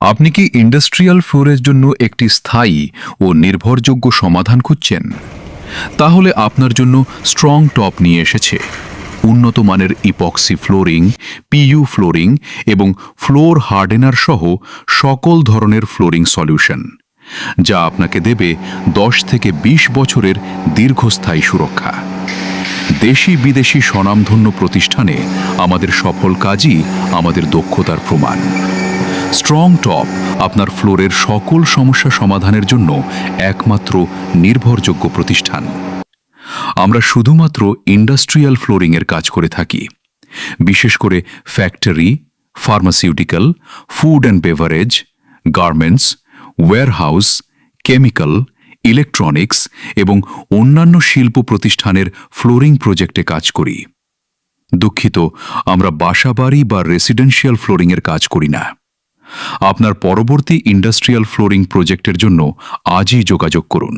আপনি কি ইন্ডাস্ট্রিয়াল ফ্লোরের জন্য একটি স্থায়ী ও নির্ভরযোগ্য সমাধান খুঁজছেন? তাহলে আপনার জন্য স্ট্রং টপ নিয়ে এসেছে উন্নত মানের ইপক্সি ফ্লোরিং, পিইউ ফ্লোরিং এবং ফ্লোর হার্ডেনার সহ সকল ধরনের ফ্লোরিং সলিউশন, যা আপনাকে দেবে 10 থেকে 20 বছরের দীর্ঘস্থায়ী সুরক্ষা। দেশি বিদেশি স্বনামধন্য প্রতিষ্ঠানে আমাদের সফল কাজই আমাদের দক্ষতার প্রমাণ। স্ট্রং টপ আপনার ফ্লোরের সকল সমস্যা সমাধানের জন্য একমাত্র নির্ভরযোগ্য প্রতিষ্ঠান। আমরা শুধুমাত্র ইন্ডাস্ট্রিয়াল ফ্লোরিংয়ের কাজ করে থাকি, বিশেষ করে factory, pharmaceutical, food and beverage, garments, warehouse, chemical, electronics এবং অন্যান্য শিল্প প্রতিষ্ঠানের ফ্লোরিং প্রজেক্টে কাজ করি। দুঃখিত, আমরা বাসাবাড়ি বা রেসিডেন্সিয়াল ফ্লোরিংয়ের কাজ করি না। আপনার পরবর্তী ইন্ডাস্ট্রিয়াল ফ্লোরিং প্রজেক্টের জন্য আজই যোগাযোগ করুন।